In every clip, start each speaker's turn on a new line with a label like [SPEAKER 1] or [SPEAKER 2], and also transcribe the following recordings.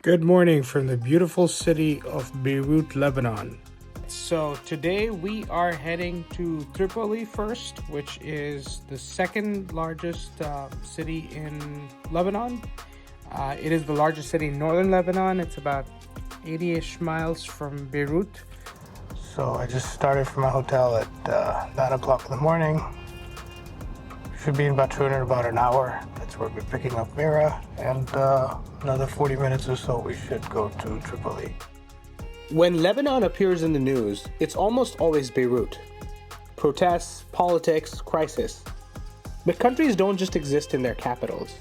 [SPEAKER 1] Good morning from the beautiful city of Beirut, Lebanon. So today we are heading to Tripoli first, which is the second largest city in Lebanon. It is the largest city in northern Lebanon. It's about 80-ish miles from Beirut. So I just started from my hotel at 9 o'clock in the morning. Should be in Batun in about an hour. That's where we're picking up Mira, and another 40 minutes or so we should go to Tripoli.
[SPEAKER 2] When Lebanon appears in the news, it's almost always Beirut. Protests, politics, crisis. But countries don't just exist in their capitals.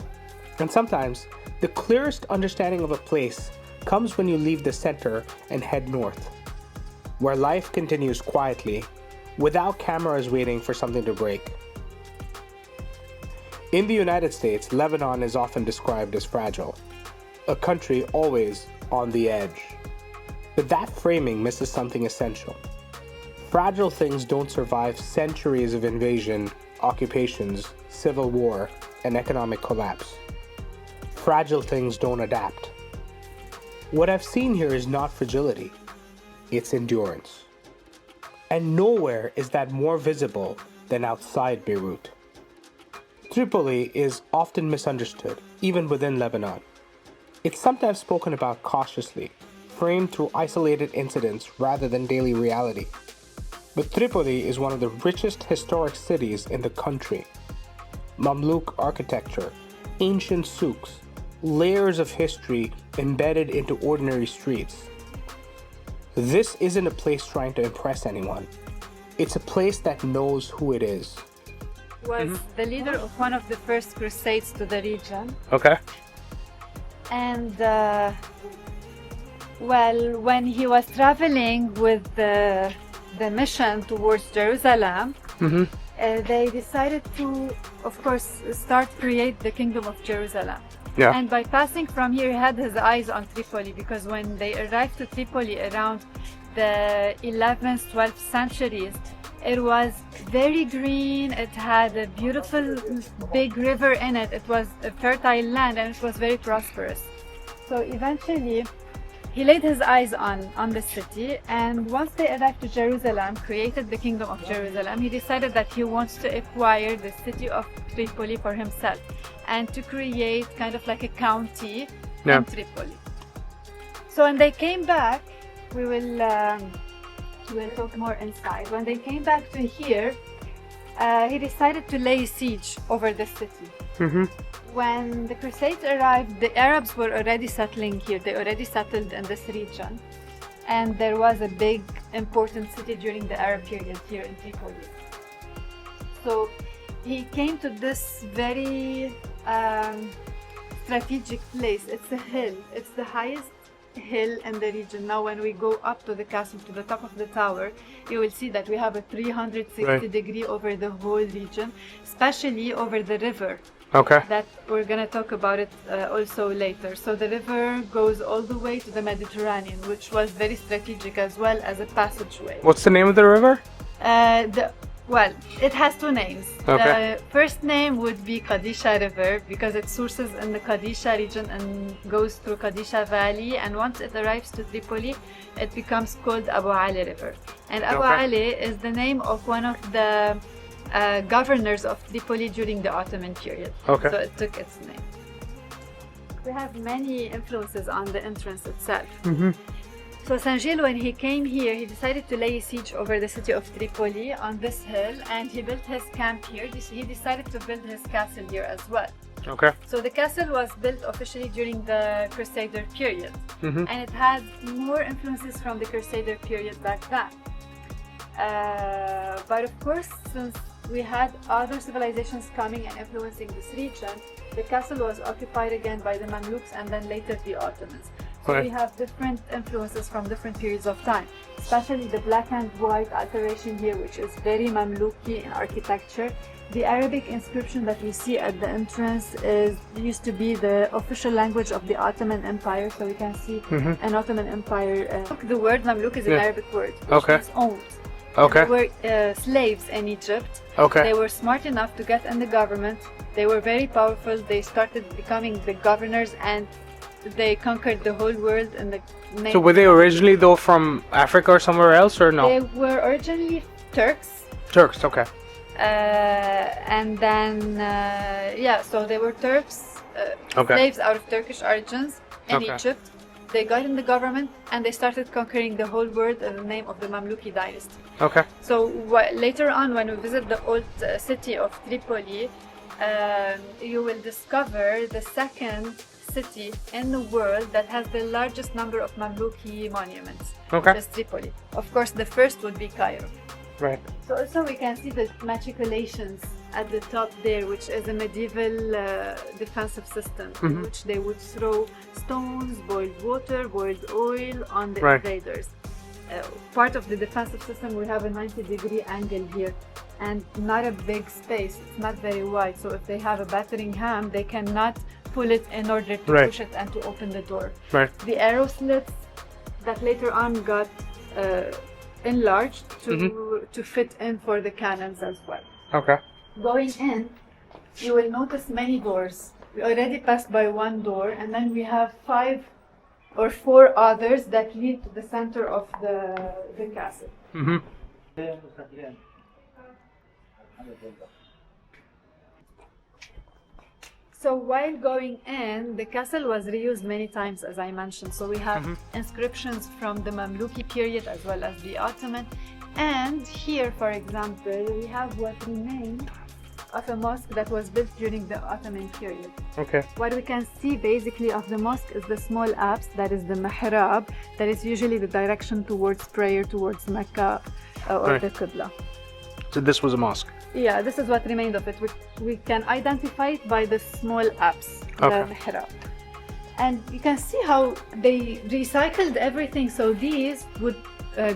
[SPEAKER 2] And sometimes, the clearest understanding of a place comes when you leave the center and head north, where life continues quietly, without cameras waiting for something to break. In the United States, Lebanon is often described as fragile, a country always on the edge. But that framing misses something essential. Fragile things don't survive centuries of invasion, occupations, civil war, and economic collapse. Fragile things don't adapt. What I've seen here is not fragility, it's endurance. And nowhere is that more visible than outside Beirut. Tripoli is often misunderstood, even within Lebanon. It's sometimes spoken about cautiously, framed through isolated incidents rather than daily reality. But Tripoli is one of the richest historic cities in the country. Mamluk architecture, ancient souks, layers of history embedded into ordinary streets. This isn't a place trying to impress anyone. It's a place that knows who it is.
[SPEAKER 3] Was the leader of one of the first crusades to the region.
[SPEAKER 2] Okay.
[SPEAKER 3] And when he was traveling with the mission towards Jerusalem, they decided to, of course, create the kingdom of Jerusalem.
[SPEAKER 2] Yeah.
[SPEAKER 3] And by passing from here, he had his eyes on Tripoli, because when they arrived to Tripoli around the 11th, 12th centuries, it was very green. It had a beautiful big river in it. It was a fertile land, and it was very prosperous. So eventually, he laid his eyes on the city, and once they arrived to Jerusalem, created the kingdom of Jerusalem, he decided that he wants to acquire the city of Tripoli for himself and to create kind of like a county in Tripoli. So when they came back, we'll talk more inside. When they came back to here, he decided to lay siege over the city. When the Crusades arrived, the Arabs were already settling here. They already settled in this region. And there was a big, important city during the Arab period here in Tripoli. So he came to this very strategic place. It's a hill. It's the highest hill in the region. Now when we go up to the castle, to the top of the tower, you will see that we have a 360 degree over the whole region, especially over the river.
[SPEAKER 2] Okay.
[SPEAKER 3] That we're gonna talk about it also later. So the river goes all the way to the Mediterranean, which was very strategic as well as a passageway.
[SPEAKER 2] What's the name of the river?
[SPEAKER 3] It has two names.
[SPEAKER 2] Okay.
[SPEAKER 3] The first name would be Qadisha River, because it sources in the Qadisha region and goes through Qadisha Valley, and once it arrives to Tripoli, it becomes called Abu Ali River. And Abu Ali is the name of one of the governors of Tripoli during the Ottoman period.
[SPEAKER 2] Okay.
[SPEAKER 3] So it took its name. We have many influences on the entrance itself. So Sanjil, when he came here, he decided to lay siege over the city of Tripoli on this hill, and he built his camp here. He decided to build his castle here as well.
[SPEAKER 2] Okay.
[SPEAKER 3] So the castle was built officially during the Crusader period, and it had more influences from the Crusader period back then. But of course, since we had other civilizations coming and influencing this region, the castle was occupied again by the Mamluks and then later the Ottomans. So we have different influences from different periods of time, especially the black and white alteration here, which is very Mamluki in architecture. The Arabic inscription that we see at the entrance used to be the official language of the Ottoman Empire, so we can see an Ottoman Empire. The word Mamluk is an Arabic word, which means owned. They were slaves in Egypt. They were smart enough to get in the government. They were very powerful. They started becoming the governors and they conquered the whole world in the name.
[SPEAKER 1] So were they originally though from Africa or somewhere else, or no?
[SPEAKER 3] They were originally Turks.
[SPEAKER 1] Turks, okay.
[SPEAKER 3] And then, so they were Turks, slaves out of Turkish origins in Egypt. They got in the government and they started conquering the whole world in the name of the Mamluki dynasty.
[SPEAKER 1] Okay.
[SPEAKER 3] So later on, when we visit the old city of Tripoli, you will discover the second city in the world that has the largest number of Mamluki monuments, which is Tripoli. Of course, the first would be Cairo.
[SPEAKER 1] Right.
[SPEAKER 3] So also we can see the matriculations at the top there, which is a medieval defensive system in which they would throw stones, boiled water, boiled oil on the invaders. Part of the defensive system, we have a 90-degree angle here and not a big space. It's not very wide. So if they have a battering ram, they cannot pull it in order to push it and to open the door.
[SPEAKER 1] Right.
[SPEAKER 3] The arrow slits that later on got enlarged to fit in for the cannons as well.
[SPEAKER 1] Okay.
[SPEAKER 3] Going in, you will notice many doors. We already passed by one door, and then we have 5 or 4 others that lead to the center of the castle. So while going in, the castle was reused many times, as I mentioned. So we have inscriptions from the Mamluki period as well as the Ottoman. And here, for example, we have what remained of a mosque that was built during the Ottoman period.
[SPEAKER 1] Okay.
[SPEAKER 3] What we can see basically of the mosque is the small apse, that is the mihrab, that is usually the direction towards prayer towards Mecca or the Qibla.
[SPEAKER 1] So this was a mosque?
[SPEAKER 3] Yeah, this is what remained of it. We can identify it by the small apse, the mihrab. And you can see how they recycled everything. So these would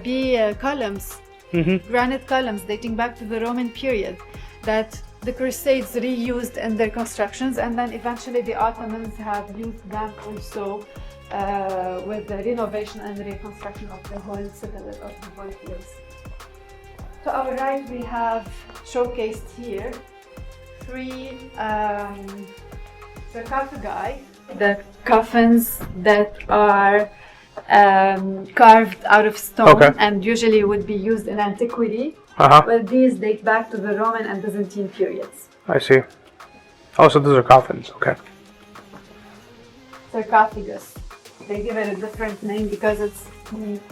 [SPEAKER 3] be columns, granite columns dating back to the Roman period that the Crusades reused in their constructions, and then eventually the Ottomans have used them also with the renovation and reconstruction of the whole citadel of the whole place. To our right, we have showcased here 3 sarcophagi, the coffins that are carved out of stone and usually would be used in antiquity. But these date back to the Roman and Byzantine periods.
[SPEAKER 1] I see. Oh, so those are coffins, okay.
[SPEAKER 3] Sarcophagus. They give it a different name because it's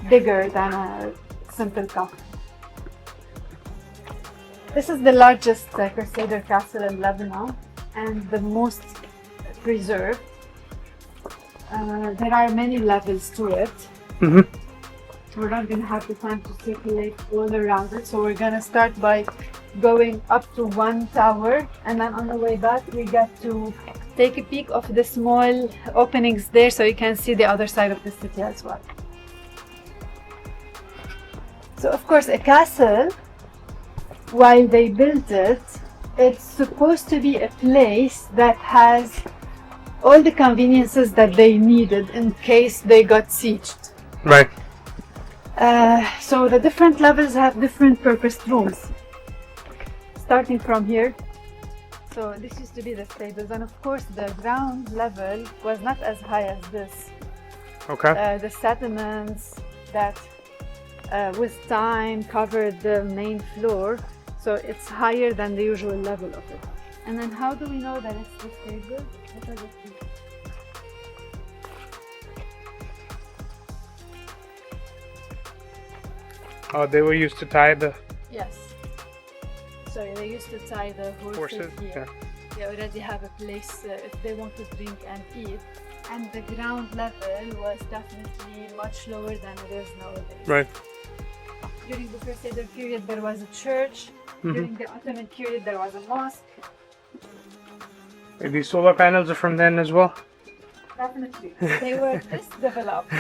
[SPEAKER 3] bigger than a simple coffin. This is the largest Crusader castle in Lebanon and the most preserved. There are many levels to it. We're not going to have the time to circulate all around it, so we're going to start by going up to one tower, and then on the way back we get to take a peek of the small openings there so you can see the other side of the city as well. So of course a castle, while they built it, it's supposed to be a place that has all the conveniences that they needed in case they got sieged.
[SPEAKER 1] Right.
[SPEAKER 3] So the different levels have different purposed rooms. Starting from here, so this used to be the stables, and of course the ground level was not as high as this.
[SPEAKER 1] Okay.
[SPEAKER 3] The settlements that with time covered the main floor, so it's higher than the usual level of it. And then how do we know that it's the stable?
[SPEAKER 1] Oh, they were used to tie the...
[SPEAKER 3] Yes. So they used to tie the horses here. They already have a place if they want to drink and eat. And the ground level was definitely much lower than it is nowadays.
[SPEAKER 1] Right.
[SPEAKER 3] During the Crusader period there was a church. During the Ottoman period there was a mosque.
[SPEAKER 1] And these solar panels are from then as well?
[SPEAKER 3] Definitely. They were this developed.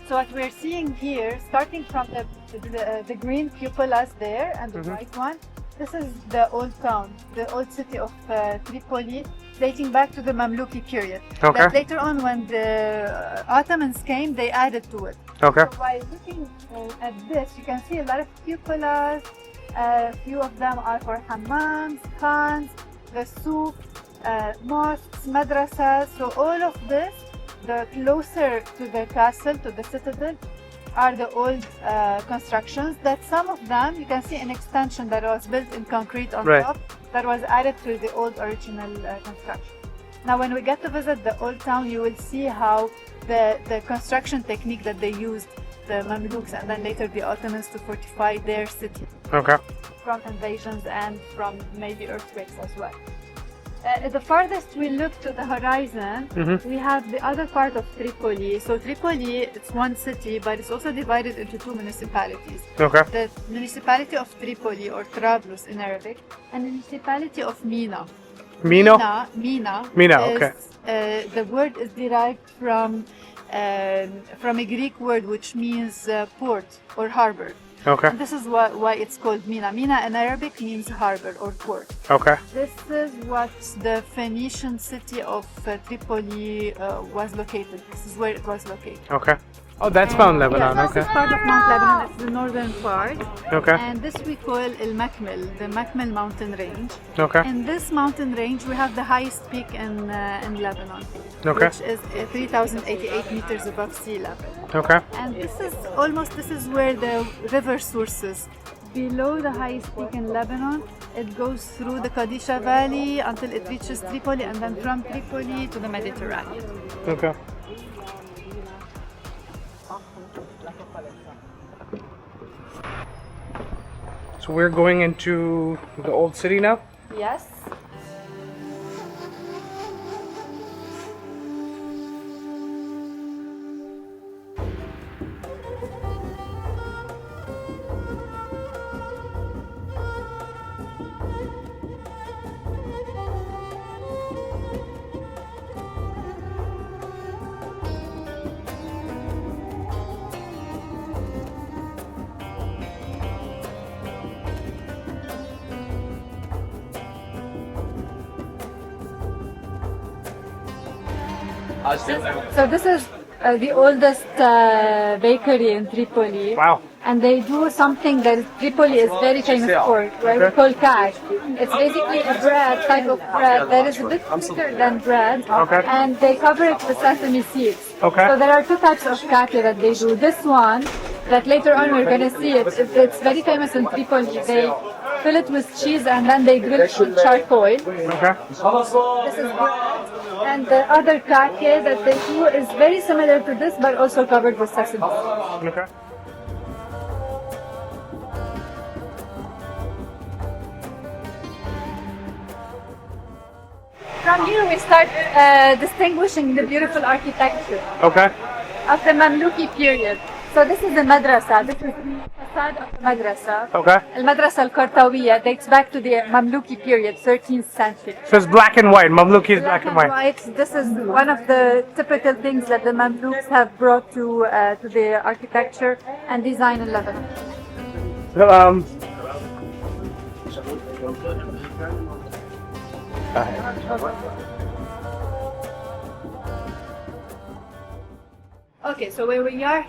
[SPEAKER 3] So what we're seeing here, starting from the green cupolas there and the white one, this is the old town, the old city of Tripoli, dating back to the Mamluki period.
[SPEAKER 1] Okay.
[SPEAKER 3] But later on, when the Ottomans came, they added to it.
[SPEAKER 1] Okay.
[SPEAKER 3] So by looking at this, you can see a lot of cupolas. A few of them are for hammams, khans, the souk, mosques, madrasas. So all of this, the closer to the castle, to the citadel, are the old constructions. That some of them, you can see an extension that was built in concrete on top, that was added to the old original construction. Now when we get to visit the old town, you will see how the construction technique that they used, the Mamluks and then later the Ottomans, to fortify their city.
[SPEAKER 1] Okay.
[SPEAKER 3] From invasions and from maybe earthquakes as well. The farthest we look to the horizon, we have the other part of Tripoli. So Tripoli, it's one city, but it's also divided into two municipalities.
[SPEAKER 1] Okay.
[SPEAKER 3] The municipality of Tripoli, or Trablus in Arabic, and the municipality of Mina.
[SPEAKER 1] Mina,
[SPEAKER 3] is,
[SPEAKER 1] okay.
[SPEAKER 3] The word is derived from a Greek word which means port or harbor.
[SPEAKER 1] Okay.
[SPEAKER 3] And this is why it's called Mina. Mina in Arabic means harbor or port.
[SPEAKER 1] Okay.
[SPEAKER 3] This is what the Phoenician city of Tripoli was located. This is where it was located.
[SPEAKER 1] Okay. Oh, that's Mount Lebanon.
[SPEAKER 3] Yeah,
[SPEAKER 1] Okay.
[SPEAKER 3] this is part of Mount Lebanon. It's the northern part.
[SPEAKER 1] Okay.
[SPEAKER 3] And this we call Al-Makmel, the Makmel mountain range.
[SPEAKER 1] Okay.
[SPEAKER 3] In this mountain range, we have the highest peak in Lebanon,
[SPEAKER 1] Okay.
[SPEAKER 3] which is 3,088 meters above sea level.
[SPEAKER 1] Okay.
[SPEAKER 3] And this is where the river sources. Below the highest peak in Lebanon, it goes through the Qadisha Valley until it reaches Tripoli, and then from Tripoli to the Mediterranean.
[SPEAKER 1] Okay. So we're going into the old city now?
[SPEAKER 3] Yes. So this is the oldest bakery in Tripoli.
[SPEAKER 1] Wow.
[SPEAKER 3] And they do something that Tripoli is very famous for, what we call kak. It's basically a bread, type of bread that is a bit thicker than bread,
[SPEAKER 1] Okay.
[SPEAKER 3] and they cover it with sesame seeds.
[SPEAKER 1] Okay.
[SPEAKER 3] So there are two types of kake that they do. This one, that later on we're going to see it, it's very famous in Tripoli. They fill it with cheese and then they grill it with charcoal.
[SPEAKER 1] Okay.
[SPEAKER 3] This is bread. And the other kake that they do is very similar to this, but also covered with sesame seeds.
[SPEAKER 1] Okay.
[SPEAKER 3] From here we start distinguishing the beautiful architecture
[SPEAKER 1] Okay.
[SPEAKER 3] of the Mamluki period. So this is the madrasa. This is the facade of the madrasa.
[SPEAKER 1] Okay.
[SPEAKER 3] Al-Madrasa al-Qartawiya dates back to the Mamluki period, 13th century.
[SPEAKER 1] So it's black and white. Mamluki is black and white.
[SPEAKER 3] This is one of the typical things that the Mamluks have brought to the architecture and design in Lebanon.
[SPEAKER 1] So,
[SPEAKER 3] Okay, so where we are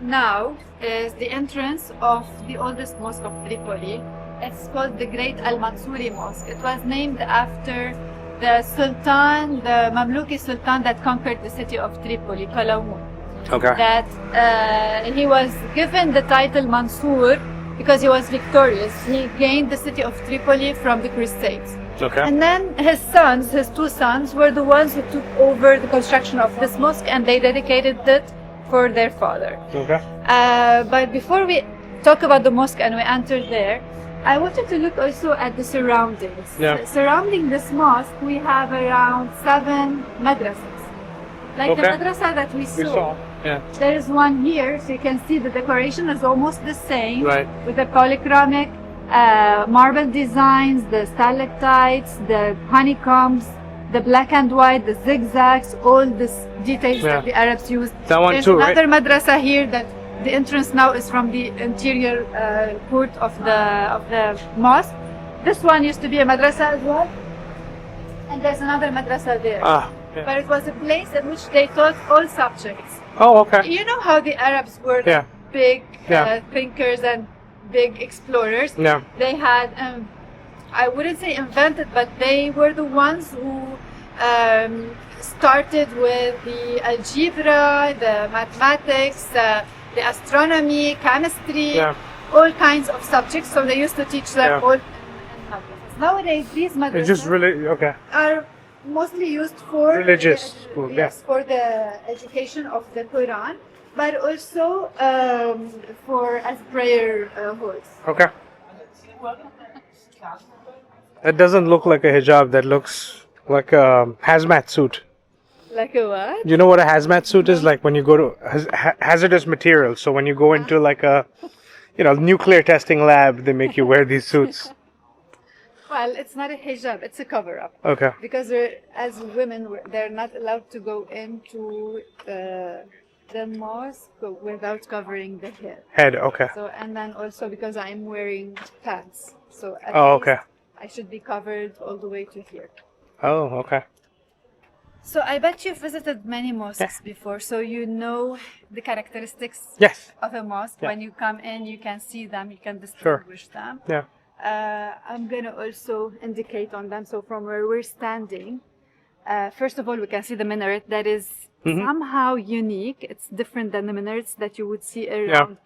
[SPEAKER 3] now is the entrance of the oldest mosque of Tripoli. It's called the Great Al-Mansouri Mosque. It was named after the Sultan, the Mamluki Sultan that conquered the city of Tripoli, Qalawun.
[SPEAKER 1] Okay.
[SPEAKER 3] That he was given the title Mansour because he was victorious. He gained the city of Tripoli from the Crusades.
[SPEAKER 1] Okay.
[SPEAKER 3] And then his sons, his two sons, were the ones who took over the construction of this mosque, and they dedicated it for their father.
[SPEAKER 1] Okay.
[SPEAKER 3] But before we talk about the mosque and we enter there, I wanted to look also at the surroundings.
[SPEAKER 1] Yeah.
[SPEAKER 3] Surrounding this mosque, we have around 7 madrasas. Like the
[SPEAKER 1] Okay.
[SPEAKER 3] madrasa that we saw.
[SPEAKER 1] Yeah.
[SPEAKER 3] There is one here, so you can see the decoration is almost the same.
[SPEAKER 1] Right.
[SPEAKER 3] With the polychromic marble designs, the stalactites, the honeycombs, the black and white, the zigzags, all these details
[SPEAKER 1] Yeah.
[SPEAKER 3] that the Arabs use.
[SPEAKER 1] That one
[SPEAKER 3] There's
[SPEAKER 1] too, right?
[SPEAKER 3] another madrasa here that the entrance now is from the interior court of the mosque. This one used to be a madrasa as well, and there's another madrasa there.
[SPEAKER 1] Ah, yeah.
[SPEAKER 3] But it was a place in which they taught all subjects.
[SPEAKER 1] Oh, okay.
[SPEAKER 3] You know how the Arabs were
[SPEAKER 1] Yeah.
[SPEAKER 3] big
[SPEAKER 1] Yeah.
[SPEAKER 3] thinkers and big explorers?
[SPEAKER 1] Yeah.
[SPEAKER 3] They had, I wouldn't say invented, but they were the ones who started with the algebra, the mathematics, the astronomy, chemistry,
[SPEAKER 1] Yeah.
[SPEAKER 3] all kinds of subjects. So they used to teach them
[SPEAKER 1] Yeah.
[SPEAKER 3] all in madrasas. Nowadays, these
[SPEAKER 1] It's
[SPEAKER 3] madrasas
[SPEAKER 1] just really okay.
[SPEAKER 3] are mostly used for
[SPEAKER 1] Religious school,
[SPEAKER 3] yes, for the education of the Quran, but also for as prayer halls.
[SPEAKER 1] Okay. That doesn't look like a hijab. That looks like a hazmat suit.
[SPEAKER 3] Like a what?
[SPEAKER 1] You know what a hazmat suit is? Like when you go to hazardous materials. So when you go into like a, nuclear testing lab, they make you wear these suits.
[SPEAKER 3] Well, it's not a hijab; it's a cover-up.
[SPEAKER 1] Okay.
[SPEAKER 3] Because as women, they're not allowed to go into the mosque without covering the head.
[SPEAKER 1] Head. Okay.
[SPEAKER 3] So, and then also because I'm wearing pants, so at
[SPEAKER 1] Oh,
[SPEAKER 3] least
[SPEAKER 1] okay.
[SPEAKER 3] I should be covered all the way to here.
[SPEAKER 1] Oh, okay.
[SPEAKER 3] So I bet you've visited many mosques before, so you know the characteristics
[SPEAKER 1] Yes.
[SPEAKER 3] of a mosque.
[SPEAKER 1] Yeah.
[SPEAKER 3] When you come in, you can see them, you can distinguish them.
[SPEAKER 1] Yeah.
[SPEAKER 3] I'm going to also indicate on them. So from where we're standing, first of all, we can see the minaret that is somehow unique. It's different than the minarets that you would see around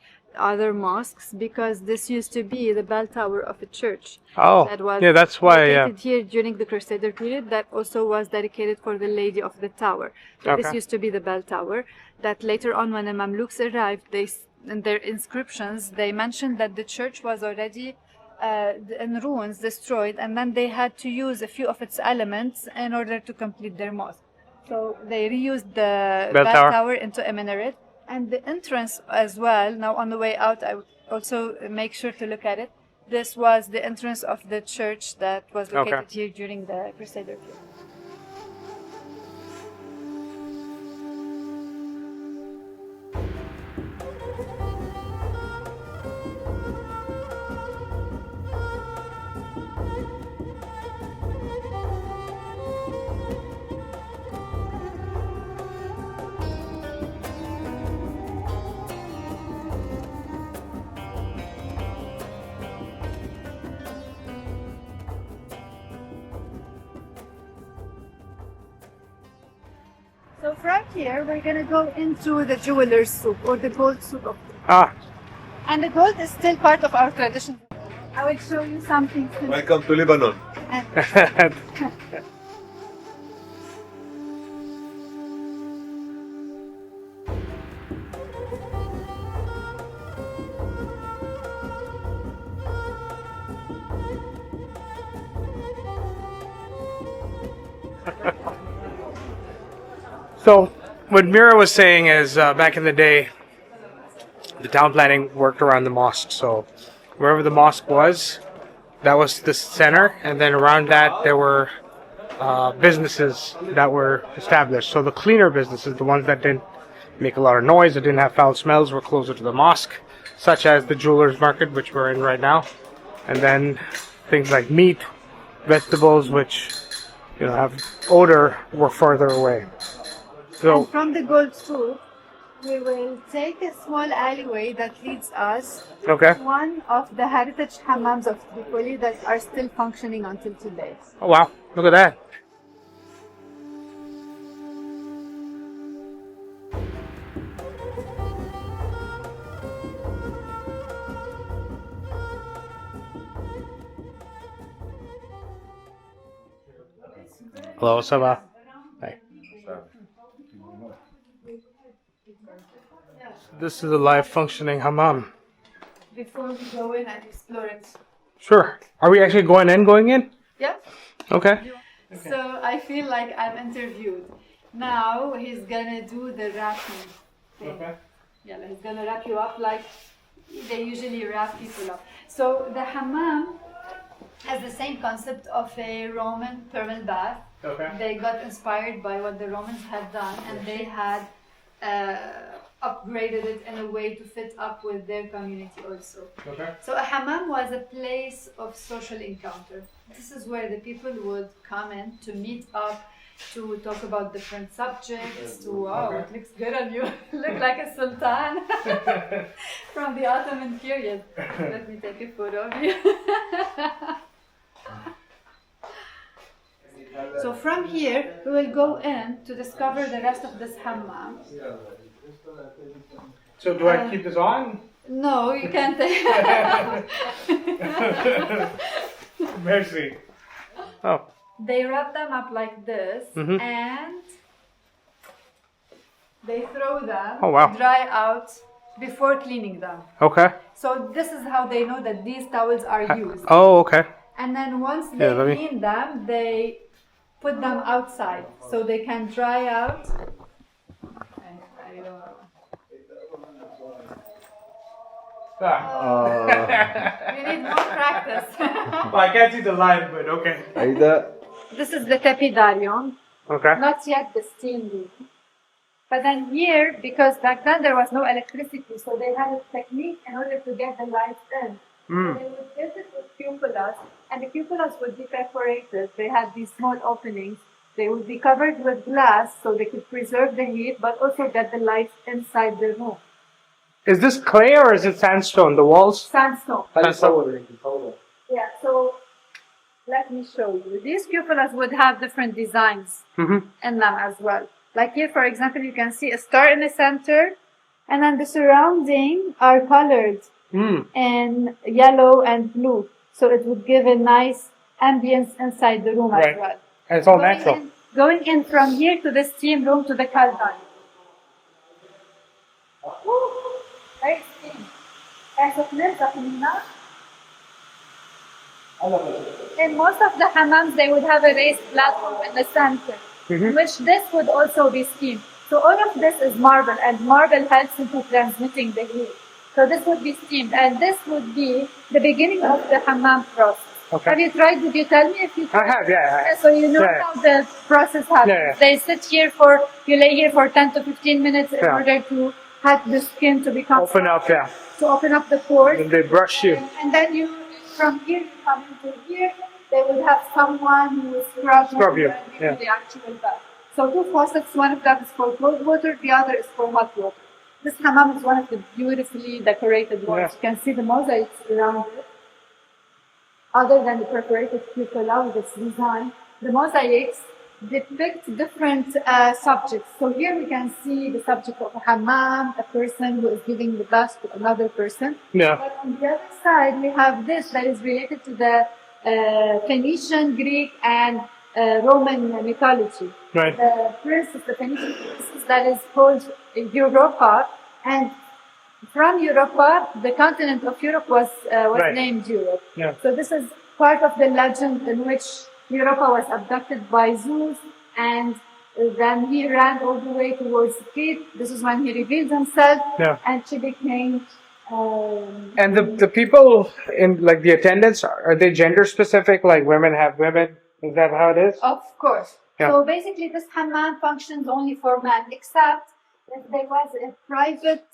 [SPEAKER 3] other mosques, because this used to be the bell tower of a church.
[SPEAKER 1] Oh,
[SPEAKER 3] That was
[SPEAKER 1] yeah, that's why,
[SPEAKER 3] located here during the Crusader period. That also was dedicated for the Lady of the Tower. So this
[SPEAKER 1] Okay.
[SPEAKER 3] used to be the bell tower. That later on, when the Mamluks arrived, in their inscriptions, they mentioned that the church was already in ruins, destroyed, and then they had to use a few of its elements in order to complete their mosque. So they reused the
[SPEAKER 1] Bell
[SPEAKER 3] bell
[SPEAKER 1] tower.
[SPEAKER 3] tower into a minaret, and the entrance as well. Now on the way out, I would also make sure to look at it. This was the entrance of the church that was located here during the Crusader period. So from here, we're gonna go into the jeweler's souk, or the gold souk of
[SPEAKER 1] Ah.
[SPEAKER 3] And the gold is still part of our tradition. I will show you something soon.
[SPEAKER 4] Welcome to Lebanon.
[SPEAKER 1] So, what Mira was saying is, back in the day, the town planning worked around the mosque. So, wherever the mosque was, that was the center, and then around that there were businesses that were established. So the cleaner businesses, the ones that didn't make a lot of noise, that didn't have foul smells, were closer to the mosque, such as the jewelers market, which we're in right now, and then things like meat, vegetables, which have odor, were further away. So
[SPEAKER 3] And from the gold souk, we will take a small alleyway that leads us
[SPEAKER 1] okay.
[SPEAKER 3] to one of the heritage hammams of Tripoli that are still functioning until today.
[SPEAKER 1] Oh wow, look at that. Hello, Saba. Hi. This is a live functioning hammam.
[SPEAKER 3] Before we go in and explore it.
[SPEAKER 1] Sure. Are we actually going in?
[SPEAKER 3] Yeah?
[SPEAKER 1] Okay.
[SPEAKER 3] So I feel like I'm interviewed. Now he's gonna do the wrapping thing.
[SPEAKER 1] Okay.
[SPEAKER 3] Yeah, he's gonna wrap you up like they usually wrap people up. So the hammam has the same concept of a Roman thermal bath.
[SPEAKER 1] Okay.
[SPEAKER 3] They got inspired by what the Romans had done, and they had upgraded it in a way to fit up with their community also.
[SPEAKER 1] Okay.
[SPEAKER 3] So a hammam was a place of social encounter. This is where the people would come in to meet up, to talk about different subjects, to, oh, it looks good on you, look like a sultan from the Ottoman period. Let me take a photo of you. So from here, we will go in to discover the rest of this hammam.
[SPEAKER 1] So do I keep this on?
[SPEAKER 3] No, you can't.
[SPEAKER 1] Mercy. Oh.
[SPEAKER 3] They wrap them up like this, and they throw them to dry out before cleaning them.
[SPEAKER 1] Okay.
[SPEAKER 3] So this is how they know that these towels are used.
[SPEAKER 1] Oh, okay.
[SPEAKER 3] And then once they clean them, they put them outside so they can dry out. I don't know. You need more practice.
[SPEAKER 1] Well, I can't see the line, but okay.
[SPEAKER 3] This is the tepidarium.
[SPEAKER 1] Okay.
[SPEAKER 3] Not yet the steam room. But then here, because back then there was no electricity, so they had a technique in order to get the lights in. So they would fill it with cupolas, and the cupolas would be perforated. They had these small openings. They would be covered with glass so they could preserve the heat, but also get the lights inside the room.
[SPEAKER 1] Is this clay or is it sandstone? The walls?
[SPEAKER 3] Sandstone.
[SPEAKER 1] Sandstone.
[SPEAKER 3] Yeah, so let me show you. These cupolas would have different designs in them as well. Like here, for example, you can see a star in the center, and then the surrounding are colored in yellow and blue. So it would give a nice ambience inside the room as well.
[SPEAKER 1] And it's all natural.
[SPEAKER 3] Going in from here to the steam room to the kaldan. Very steam. In most of the hammams, they would have a raised platform in the center, in which this would also be steam. So all of this is marble, and marble helps into transmitting the heat. So this would be steamed, and this would be the beginning of the hammam process.
[SPEAKER 1] Okay.
[SPEAKER 3] Have you tried? Did you tell me if you tried?
[SPEAKER 1] I have, yeah.
[SPEAKER 3] So you know how the process happens. They sit here you lay here for 10 to 15 minutes in order to have the skin to become
[SPEAKER 1] open up,
[SPEAKER 3] to open up the pores.
[SPEAKER 1] And they brush you.
[SPEAKER 3] And then from here, you come into here, they would have someone who will scrub you and give you the actual bath. So two faucets, one of them is for cold water, the other is for hot water. This hammam is one of the beautifully decorated ones. You can see the mosaics around it. Other than the perforated cupola with its design, the mosaics depict different subjects. So here we can see the subject of a hammam, a person who is giving the bath to another person.
[SPEAKER 1] Yeah.
[SPEAKER 3] But on the other side, we have this that is related to the Phoenician, Greek, and Roman mythology.
[SPEAKER 1] Right.
[SPEAKER 3] The princess, the Phoenician princess that is called Europa, and from Europa, the continent of Europe was named Europe.
[SPEAKER 1] Yeah.
[SPEAKER 3] So this is part of the legend in which Europa was abducted by Zeus, and then he ran all the way towards Crete. This is when he revealed himself, and she became.
[SPEAKER 1] And the people in like the attendants, are they gender specific? Like women have women? Is that how it is?
[SPEAKER 3] Of course.
[SPEAKER 1] Yeah.
[SPEAKER 3] So basically, this hammam functions only for men, except if there was a private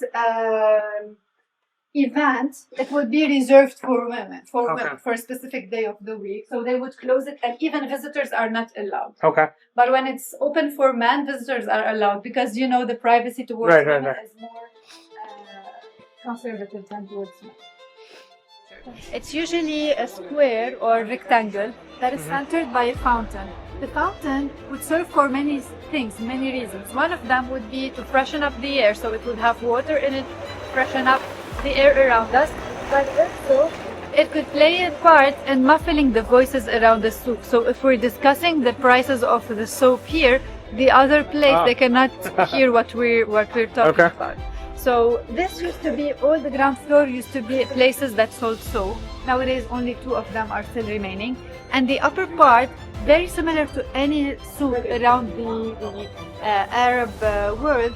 [SPEAKER 3] event, it would be reserved for women, for a specific day of the week. So they would close it, and even visitors are not allowed. Okay. But when it's open for men, visitors are allowed, because the privacy towards women is more conservative than towards men. It's usually a square or rectangle that is centered by a fountain. The fountain would serve for many things, many reasons. One of them would be to freshen up the air, so it would have water in it, freshen up the air around us, but also it could play a part in muffling the voices around the souk. So if we're discussing the prices of the soap here, the other place they cannot hear what we're talking about. So this used to be, all the ground floor used to be places that sold soap. Nowadays only 2 of them are still remaining. And the upper part, very similar to any souk around the Arab world,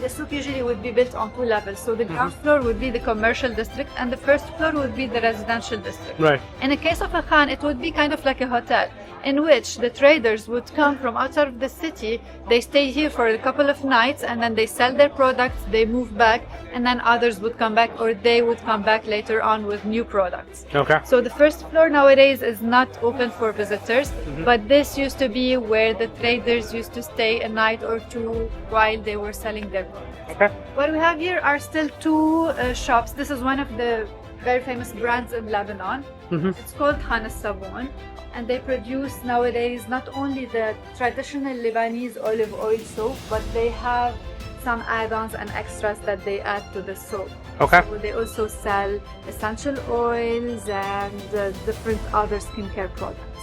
[SPEAKER 3] the souk usually would be built on 2 levels. So the ground floor would be the commercial district and the first floor would be the residential district.
[SPEAKER 1] Right.
[SPEAKER 3] In the case of a khan, it would be kind of like a hotel in which the traders would come from outside of the city, they stay here for a couple of nights and then they sell their products, they move back, and then others would come back or they would come back later on with new products.
[SPEAKER 1] Okay.
[SPEAKER 3] So the first floor nowadays is not open for visitors, but this used to be where the traders used to stay a night or two while they were selling their products.
[SPEAKER 1] Okay.
[SPEAKER 3] What we have here are still 2 shops. This is one of the very famous brands in Lebanon. It's called Khan al-Sabun, and they produce nowadays not only the traditional Lebanese olive oil soap, but they have some add-ons and extras that they add to the soap.
[SPEAKER 1] Okay.
[SPEAKER 3] So they also sell essential oils and different other skincare products.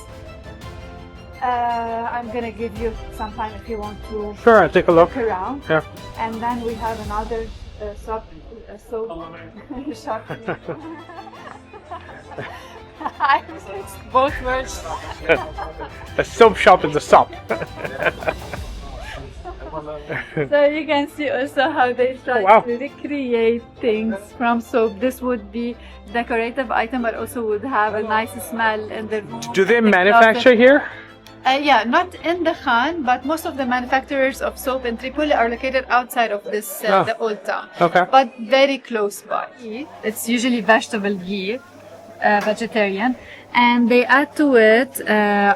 [SPEAKER 3] I'm gonna give you some time if you want to
[SPEAKER 1] Sure, I'll take a look.
[SPEAKER 3] look around.
[SPEAKER 1] Yeah.
[SPEAKER 3] And then we have another soap shop. I mixed both words.
[SPEAKER 1] A soap shop is a shop.
[SPEAKER 3] So you can see also how they try
[SPEAKER 1] wow.
[SPEAKER 3] to recreate things from soap. This would be decorative item, but also would have a nice smell in the room.
[SPEAKER 1] Do they
[SPEAKER 3] The
[SPEAKER 1] manufacture
[SPEAKER 3] closet.
[SPEAKER 1] here?
[SPEAKER 3] Yeah, not in the Khan, but most of the manufacturers of soap in Tripoli are located outside of this, the old town.
[SPEAKER 1] Okay.
[SPEAKER 3] But very close by. It's usually vegetable ghee, vegetarian, and they add to it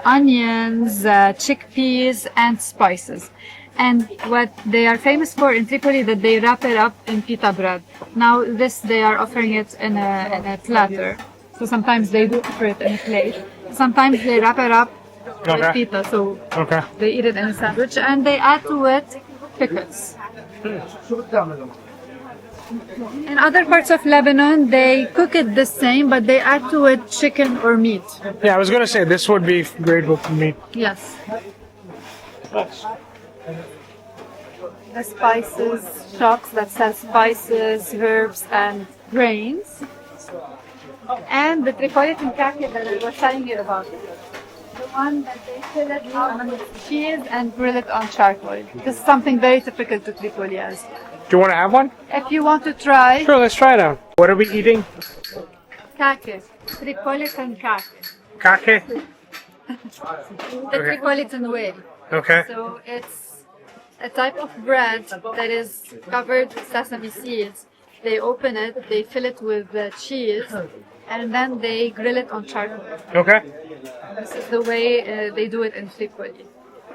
[SPEAKER 3] onions, chickpeas, and spices. And what they are famous for in Tripoli that they wrap it up in pita bread. Now this they are offering it in a platter. So sometimes they do offer it in a plate. Sometimes they wrap it up with pita, so they eat it in a sandwich, and they add to it pickles. In other parts of Lebanon, they cook it the same, but they add to it chicken or meat.
[SPEAKER 1] Yeah, I was gonna say this would be great with meat.
[SPEAKER 3] Yes. The spices shops that sell spices, herbs, and grains. And the Tripolitan kaki that I was telling you about. The one that they fill it up with cheese and grill it on charcoal. This is something very typical to Tripolians.
[SPEAKER 1] Do you want to have one?
[SPEAKER 3] If you want to try,
[SPEAKER 1] Sure, let's try it out. What are we eating?
[SPEAKER 3] kaki, Tripolitan kaki,
[SPEAKER 1] Kake?
[SPEAKER 3] the Tripolitan way.
[SPEAKER 1] Okay.
[SPEAKER 3] So it's a type of bread that is covered with sesame seeds. They open it, they fill it with cheese, and then they grill it on charcoal.
[SPEAKER 1] Okay.
[SPEAKER 3] This is the way they do it in Tripoli.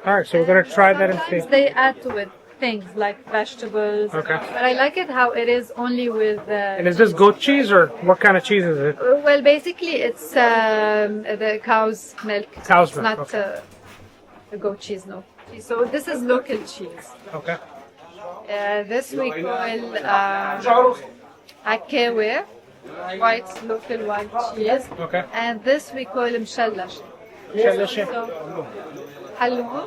[SPEAKER 1] Alright, so we're gonna try that and
[SPEAKER 3] Sometimes
[SPEAKER 1] see.
[SPEAKER 3] they add to it things like vegetables.
[SPEAKER 1] Okay.
[SPEAKER 3] But I like it how it is only with.
[SPEAKER 1] And is this goat cheese or what kind of cheese is it?
[SPEAKER 3] Well, basically, it's the cow's milk.
[SPEAKER 1] Cow's
[SPEAKER 3] It's
[SPEAKER 1] milk,
[SPEAKER 3] not
[SPEAKER 1] okay.
[SPEAKER 3] the goat cheese, no. So this is local cheese.
[SPEAKER 1] Okay.
[SPEAKER 3] This we call akewe, local white cheese.
[SPEAKER 1] Okay.
[SPEAKER 3] And this we call mshallash.
[SPEAKER 1] Shalashi.
[SPEAKER 3] So, halwa.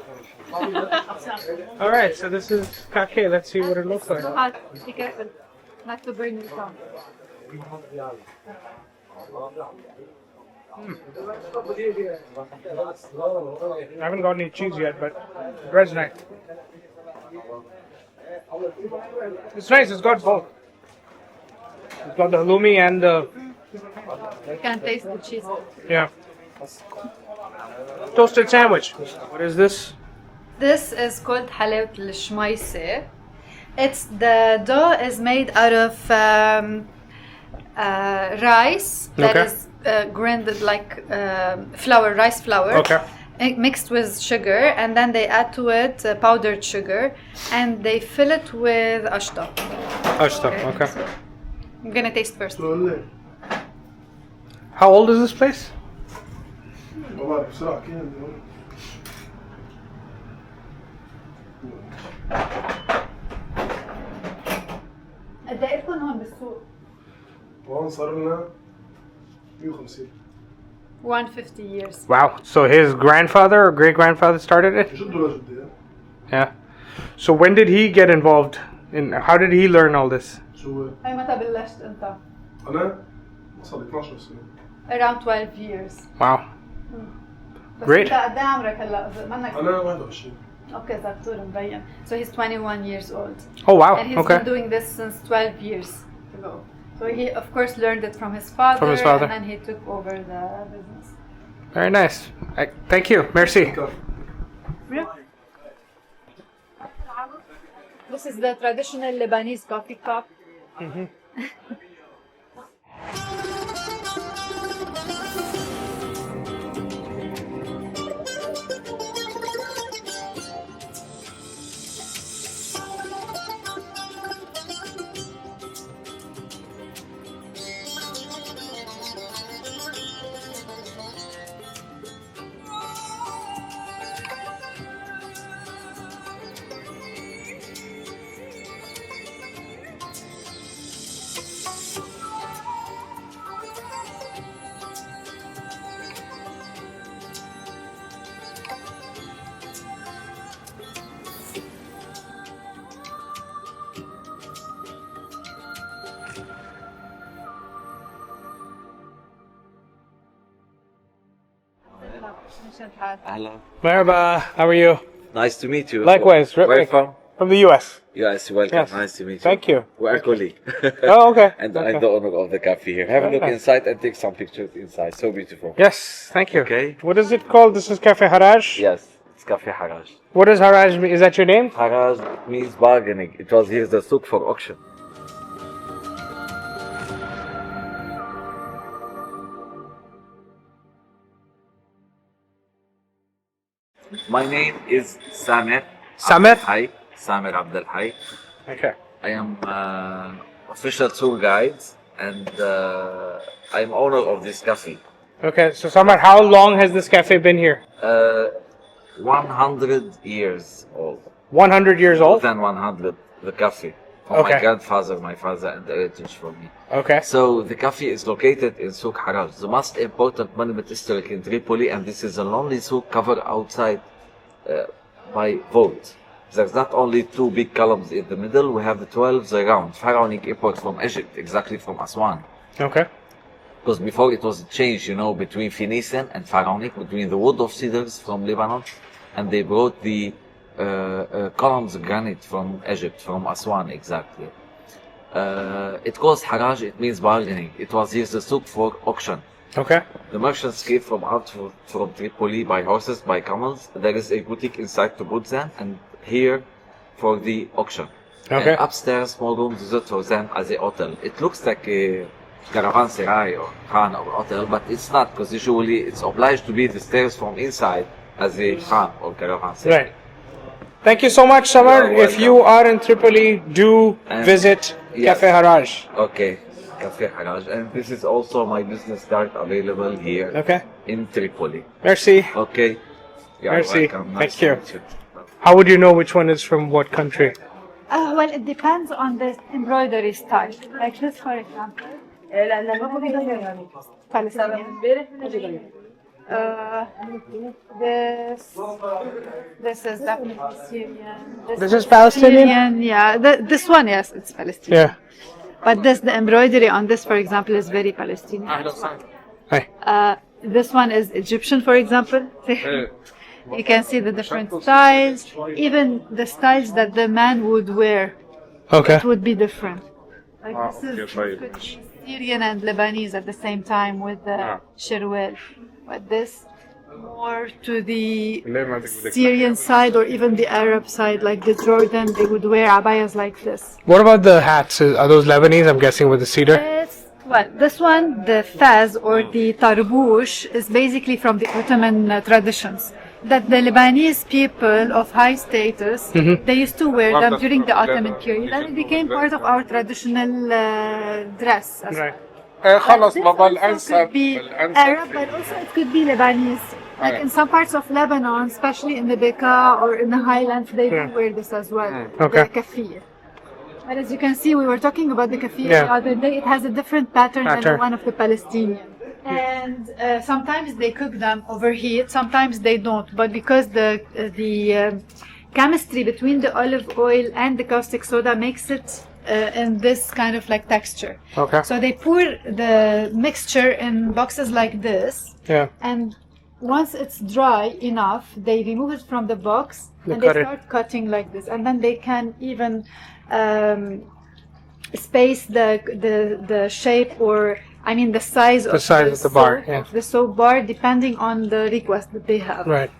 [SPEAKER 1] Alright, so this is kake. Let's see what it looks like.
[SPEAKER 3] So hot. Be careful not to burn your tongue.
[SPEAKER 1] I haven't got any cheese yet, but the bread's nice. It's nice, it's got both. It's got the halloumi and the,
[SPEAKER 3] You can taste the cheese.
[SPEAKER 1] yeah. Toasted sandwich. What is this?
[SPEAKER 3] This is called halawat al-shmaisi. It's the dough is made out of rice that
[SPEAKER 1] Okay.
[SPEAKER 3] is grinded like flour, rice flour.
[SPEAKER 1] Okay.
[SPEAKER 3] Mixed with sugar, and then they add to it powdered sugar, and they fill it with ashta.
[SPEAKER 1] Ashta, okay.
[SPEAKER 3] So I'm gonna taste first.
[SPEAKER 1] How old is this place?
[SPEAKER 3] قد ايه لكم هون بالسوق؟
[SPEAKER 4] وهون صار لنا 150
[SPEAKER 3] 150 years.
[SPEAKER 1] Wow. So his grandfather or great grandfather started it?
[SPEAKER 4] جدوا لجدي
[SPEAKER 1] Yeah. So when did he get involved in, how did he learn all this?
[SPEAKER 4] شو هو؟
[SPEAKER 3] هاي متى بلشت انت؟
[SPEAKER 4] انا صار لي 12 سنه
[SPEAKER 3] Around 12 years.
[SPEAKER 1] Wow.
[SPEAKER 3] بس
[SPEAKER 1] Great.
[SPEAKER 3] انت قد ايه عمرك هلا؟ منك
[SPEAKER 4] انا 21
[SPEAKER 3] Okay, Zaktur Mbayan. So he's 21 years old.
[SPEAKER 1] Oh wow.
[SPEAKER 3] And he's
[SPEAKER 1] Okay.
[SPEAKER 3] been doing this since 12 years ago. So he, of course, learned it from his father.
[SPEAKER 1] From his father.
[SPEAKER 3] And then he took over the business.
[SPEAKER 1] Very nice. Thank you. Merci.
[SPEAKER 3] Yeah. This is the traditional Lebanese coffee cup.
[SPEAKER 5] Hello.
[SPEAKER 1] Merhaba. How are you?
[SPEAKER 5] Nice to meet you.
[SPEAKER 1] Likewise.
[SPEAKER 5] Where are you from?
[SPEAKER 1] From the U.S.
[SPEAKER 5] Yes, welcome.
[SPEAKER 1] Yes.
[SPEAKER 5] Nice to meet you.
[SPEAKER 1] Thank you.
[SPEAKER 5] We are colleagues.
[SPEAKER 1] Oh, okay.
[SPEAKER 5] And
[SPEAKER 1] Okay.
[SPEAKER 5] I'm the owner of the cafe here. Have a
[SPEAKER 1] Very
[SPEAKER 5] look
[SPEAKER 1] nice.
[SPEAKER 5] inside and take some pictures inside. So beautiful.
[SPEAKER 1] Yes. Thank you.
[SPEAKER 5] Okay.
[SPEAKER 1] What is it called? This is Cafe Haraj.
[SPEAKER 5] Yes, it's Cafe Haraj.
[SPEAKER 1] What does Haraj mean? Is that your name?
[SPEAKER 5] Haraj means bargaining. It was here the souk for auction. My name is Samer.
[SPEAKER 1] Samer?
[SPEAKER 5] Hi, Samer Abdel Hai.
[SPEAKER 1] Okay.
[SPEAKER 5] I am official tour guide and I'm owner of this cafe.
[SPEAKER 1] Okay. So, Samar, how long has this cafe been here?
[SPEAKER 5] 100 years old.
[SPEAKER 1] 100 years
[SPEAKER 5] More
[SPEAKER 1] old?
[SPEAKER 5] than 100, the cafe. From
[SPEAKER 1] Okay.
[SPEAKER 5] my grandfather, my father, and the heritage for me.
[SPEAKER 1] Okay.
[SPEAKER 5] So the cafe is located in Souk Haraj, the most important monument historic in Tripoli, and this is the only souk covered outside by vault. There's not only two big columns in the middle, we have the 12 around, pharaonic import from Egypt, exactly from Aswan.
[SPEAKER 1] Okay.
[SPEAKER 5] Because before it was a change, you know, between Phoenician and pharaonic, between the wood of cedars from Lebanon, and they brought the columns of granite from Egypt, from Aswan exactly. It calls Haraj, it means bargaining. It was used as souk for auction.
[SPEAKER 1] Okay.
[SPEAKER 5] The merchants came from from Tripoli by horses, by camels. There is a boutique inside to put them, and here for the auction.
[SPEAKER 1] Okay.
[SPEAKER 5] And upstairs, small rooms reserved for them as a hotel. It looks like a caravanserai or khan or hotel, but it's not, because usually it's obliged to be the stairs from inside as a khan or caravanserai.
[SPEAKER 1] Right. Thank you so much, Samar.
[SPEAKER 5] You're
[SPEAKER 1] If you are in Tripoli, do
[SPEAKER 5] And-
[SPEAKER 1] visit
[SPEAKER 5] yes.
[SPEAKER 1] Cafe Haraj.
[SPEAKER 5] Okay, Cafe Haraj. And this is also my business card available here
[SPEAKER 1] Okay.
[SPEAKER 5] in Tripoli.
[SPEAKER 1] Merci.
[SPEAKER 5] Okay. You're
[SPEAKER 1] Merci.
[SPEAKER 5] welcome.
[SPEAKER 1] Thank
[SPEAKER 5] Nice to
[SPEAKER 1] you.
[SPEAKER 5] meet you.
[SPEAKER 1] How would you know which one is from what country?
[SPEAKER 3] Well, it depends on the embroidery style. Like this, for example. Palestinian. This is definitely Syrian.
[SPEAKER 1] This is Palestinian?
[SPEAKER 3] Yeah. This one, yes, it's Palestinian.
[SPEAKER 1] Yeah.
[SPEAKER 3] But the embroidery on this, for example, is very Palestinian.
[SPEAKER 1] Hi.
[SPEAKER 3] This one is Egyptian, for example. You can see the different styles. Even the styles that the man would wear,
[SPEAKER 1] Okay.
[SPEAKER 3] it would be different. Like this could be Syrian and Lebanese at the same time with the shirwel. But this more to the Syrian side or even the Arab side, like the Jordan, they would wear abayas like this.
[SPEAKER 1] What about the hats? Are those Lebanese? I'm guessing with the cedar.
[SPEAKER 3] Well, this one, the fez or the tarbouch, is basically from the Ottoman traditions. That the Lebanese people of high status, they used to wear them during the Ottoman period, and it became part of our traditional dress. as
[SPEAKER 1] Right.
[SPEAKER 3] This also could be Arab, but also it could be Lebanese. Like in some parts of Lebanon, especially in the Bekaa or in the highlands, they do wear this as well.
[SPEAKER 1] Okay.
[SPEAKER 3] The kafir. But as you can see, we were talking about the kafir
[SPEAKER 1] Yeah.
[SPEAKER 3] the other day. It has a different pattern than the
[SPEAKER 1] Pattern.
[SPEAKER 3] one of the Palestinian. And sometimes they cook them over heat, sometimes they don't. But because the chemistry between the olive oil and the caustic soda makes it in this kind of like texture.
[SPEAKER 1] Okay.
[SPEAKER 3] So they pour the mixture in boxes like this,
[SPEAKER 1] Yeah.
[SPEAKER 3] and once it's dry enough, they remove it from the box and they start cutting like this, and then they can even space the shape, or I mean the size of the bar, the soap bar, depending on the request that they have.
[SPEAKER 1] Right.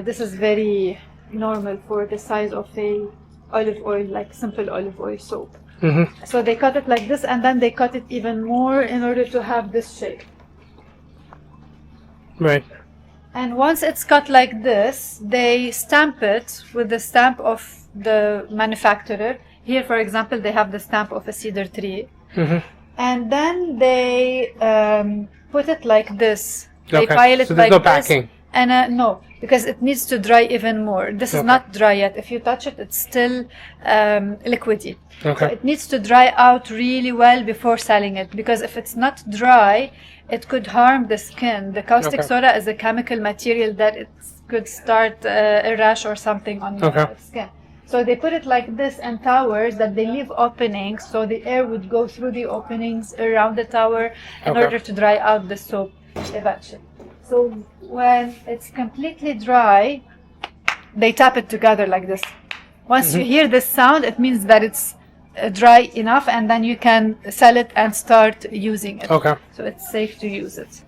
[SPEAKER 3] This is very normal for the size of a olive oil, like simple olive oil soap.
[SPEAKER 1] Mm-hmm.
[SPEAKER 3] So they cut it like this, and then they cut it even more in order to have this shape.
[SPEAKER 1] Right.
[SPEAKER 3] And once it's cut like this, they stamp it with the stamp of the manufacturer. Here, for example, they have the stamp of a cedar tree.
[SPEAKER 1] Mm-hmm.
[SPEAKER 3] And then they put it like this. They pile it
[SPEAKER 1] so
[SPEAKER 3] like
[SPEAKER 1] no
[SPEAKER 3] this.
[SPEAKER 1] Packing.
[SPEAKER 3] And no, because it needs to dry even more. This is not dry yet. If you touch it, it's still liquidy.
[SPEAKER 1] Okay.
[SPEAKER 3] So it needs to dry out really well before selling it, because if it's not dry, it could harm the skin. The caustic soda is a chemical material that it could start a rash or something on the skin. So they put it like this in towers that they leave openings, so the air would go through the openings around the tower in order to dry out the soap eventually. So when it's completely dry, they tap it together like this. Once you hear this sound, it means that it's dry enough, and then you can sell it and start using it.
[SPEAKER 1] Okay.
[SPEAKER 3] So it's safe to use it.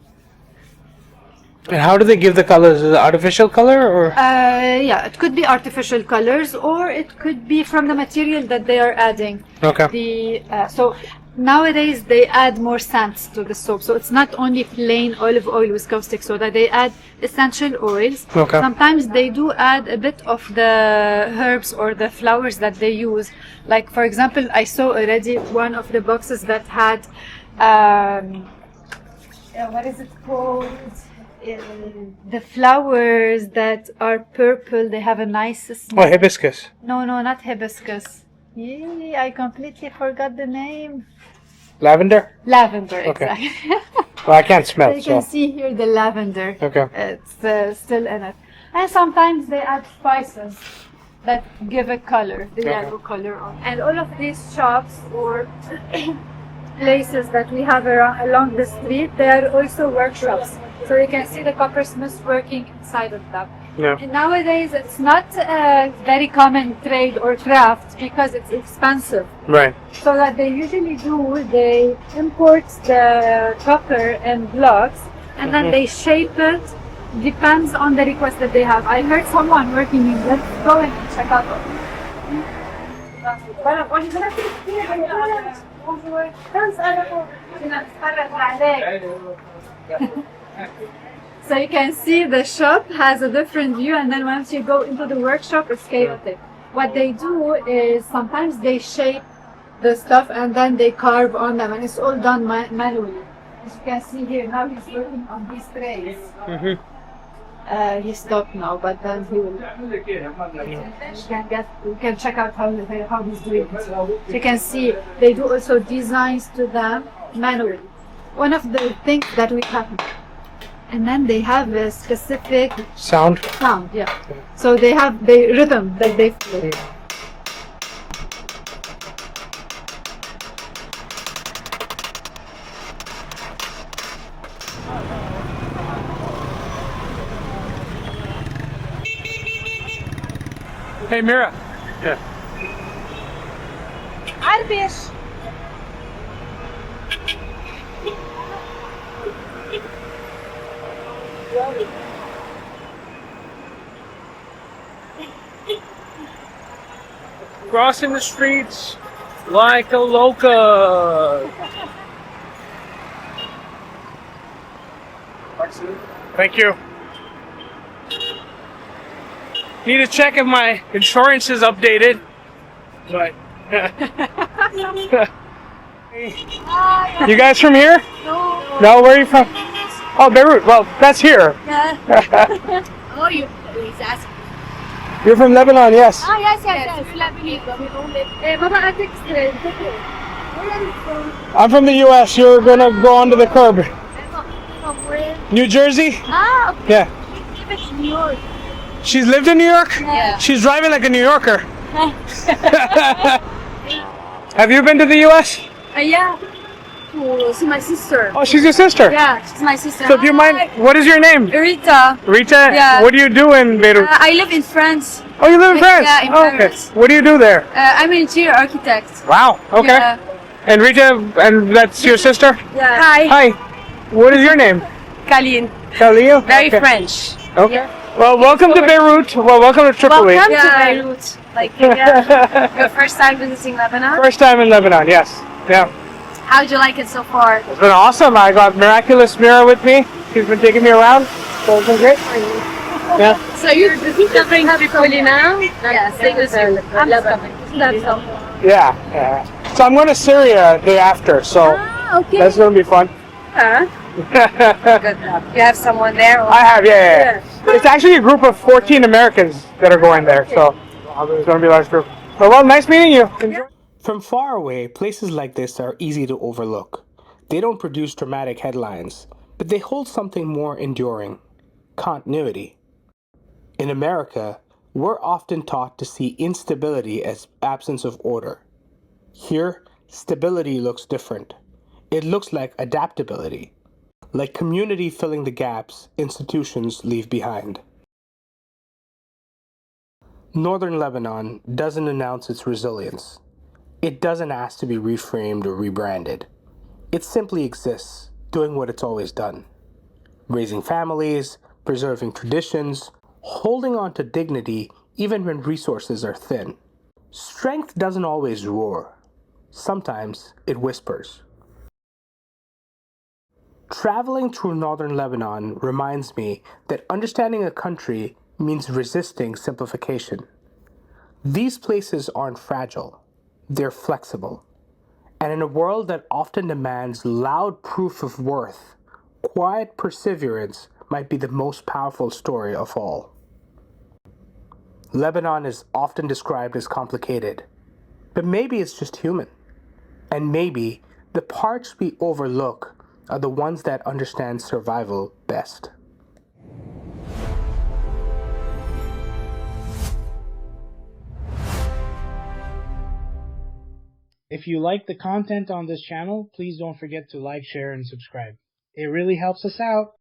[SPEAKER 1] And how do they give the colors? Is it artificial color or?
[SPEAKER 3] Yeah, it could be artificial colors, or it could be from the material that they are adding.
[SPEAKER 1] Okay.
[SPEAKER 3] So nowadays they add more scents to the soap. So it's not only plain olive oil with caustic soda. They add essential oils.
[SPEAKER 1] Okay.
[SPEAKER 3] Sometimes they do add a bit of the herbs or the flowers that they use. Like, for example, I saw already one of the boxes that had what is it called? The flowers that are purple, they have a nice smell.
[SPEAKER 1] Oh, hibiscus.
[SPEAKER 3] No, not hibiscus. Yay, I completely forgot the name.
[SPEAKER 1] Lavender?
[SPEAKER 3] Lavender,
[SPEAKER 1] Okay.
[SPEAKER 3] exactly.
[SPEAKER 1] Well, I can't smell it.
[SPEAKER 3] You can see here the lavender.
[SPEAKER 1] Okay.
[SPEAKER 3] It's still in it. And sometimes they add spices that give a color, the yellow color on. And all of these shops or places that we have along the street, they are also workshops. So you can see the coppersmiths working inside of them.
[SPEAKER 1] Yeah.
[SPEAKER 3] And nowadays it's not a very common trade or craft because it's expensive.
[SPEAKER 1] Right.
[SPEAKER 3] So what they usually do, they import the copper in blocks and then they shape it. Depends on the request that they have. I heard someone working in. Let's go and check out. So you can see the shop has a different view, and then once you go into the workshop, it's chaotic. What they do is sometimes they shape the stuff and then they carve on them, and it's all done manually. As you can see here, now he's working on these trays. He stopped now, but then he will. You can check out how he's doing it. So you can see they do also designs to them manually. One of the things that we have, and then they have a specific
[SPEAKER 1] sound.
[SPEAKER 3] Yeah. So they have the rhythm that they play.
[SPEAKER 1] Hey, Mira. Yeah.
[SPEAKER 3] Arbish.
[SPEAKER 1] Crossing the streets like a local. Thank you. Need to check if my insurance is updated. But you guys from here?
[SPEAKER 6] No.
[SPEAKER 1] No, where are you from? Oh, Beirut. Well, that's here.
[SPEAKER 6] Yeah. Oh, he's asking.
[SPEAKER 1] You're from Lebanon, yes.
[SPEAKER 6] Ah, yes.
[SPEAKER 1] I'm from the U.S. You're gonna go onto the curb. New Jersey?
[SPEAKER 6] Ah, okay.
[SPEAKER 1] Yeah.
[SPEAKER 6] It's New York.
[SPEAKER 1] She's lived in New York?
[SPEAKER 6] Yeah.
[SPEAKER 1] She's driving like a New Yorker. Have you been to the U.S.?
[SPEAKER 6] Yeah. to see my sister.
[SPEAKER 1] Oh, she's your sister.
[SPEAKER 6] Yeah, she's my sister.
[SPEAKER 1] So do you mind? What is your name?
[SPEAKER 6] Rita.
[SPEAKER 1] Rita.
[SPEAKER 6] Yeah.
[SPEAKER 1] What do you do in Beirut?
[SPEAKER 6] I live in France.
[SPEAKER 1] Oh, you live in France.
[SPEAKER 6] Yeah, in
[SPEAKER 1] Oh, okay.
[SPEAKER 6] Paris.
[SPEAKER 1] What do you do there?
[SPEAKER 6] I'm an interior architect.
[SPEAKER 1] Wow. Okay.
[SPEAKER 6] Yeah.
[SPEAKER 1] And Rita, and that's your sister.
[SPEAKER 6] Yeah. Hi.
[SPEAKER 1] Hi. What is your name?
[SPEAKER 6] Kalin.
[SPEAKER 1] Khalil.
[SPEAKER 6] Very
[SPEAKER 1] Okay.
[SPEAKER 6] French.
[SPEAKER 1] Okay. Well, welcome to Beirut. Well, welcome to Tripoli.
[SPEAKER 6] Welcome to Beirut. Like, your first time visiting Lebanon?
[SPEAKER 1] First time in Lebanon. Yes. Yeah.
[SPEAKER 6] How'd you like it so far?
[SPEAKER 1] It's been awesome. I got Miraculous Mira with me. She's been taking me around. So it's been great. Yeah.
[SPEAKER 6] So you're covering Tripoli now? Yes. I'm coming. That's all.
[SPEAKER 1] Yeah. Yeah. So I'm going to Syria the day after. So
[SPEAKER 6] Okay.
[SPEAKER 1] that's going to be fun.
[SPEAKER 6] Good. You have someone there?
[SPEAKER 1] I have. Yeah. It's actually a group of 14 Americans that are going there. So it's going to be a large group. Well, nice meeting you. Enjoy.
[SPEAKER 2] From far away, places like this are easy to overlook. They don't produce dramatic headlines, but they hold something more enduring: continuity. In America, we're often taught to see instability as absence of order. Here, stability looks different. It looks like adaptability, like community filling the gaps institutions leave behind. Northern Lebanon doesn't announce its resilience. It doesn't ask to be reframed or rebranded. It simply exists, doing what it's always done. Raising families, preserving traditions, holding on to dignity even when resources are thin. Strength doesn't always roar. Sometimes it whispers. Traveling through northern Lebanon reminds me that understanding a country means resisting simplification. These places aren't fragile. They're flexible. And in a world that often demands loud proof of worth, quiet perseverance might be the most powerful story of all. Lebanon is often described as complicated, but maybe it's just human. And maybe the parts we overlook are the ones that understand survival best.
[SPEAKER 1] If you like the content on this channel, please don't forget to like, share, and subscribe. It really helps us out.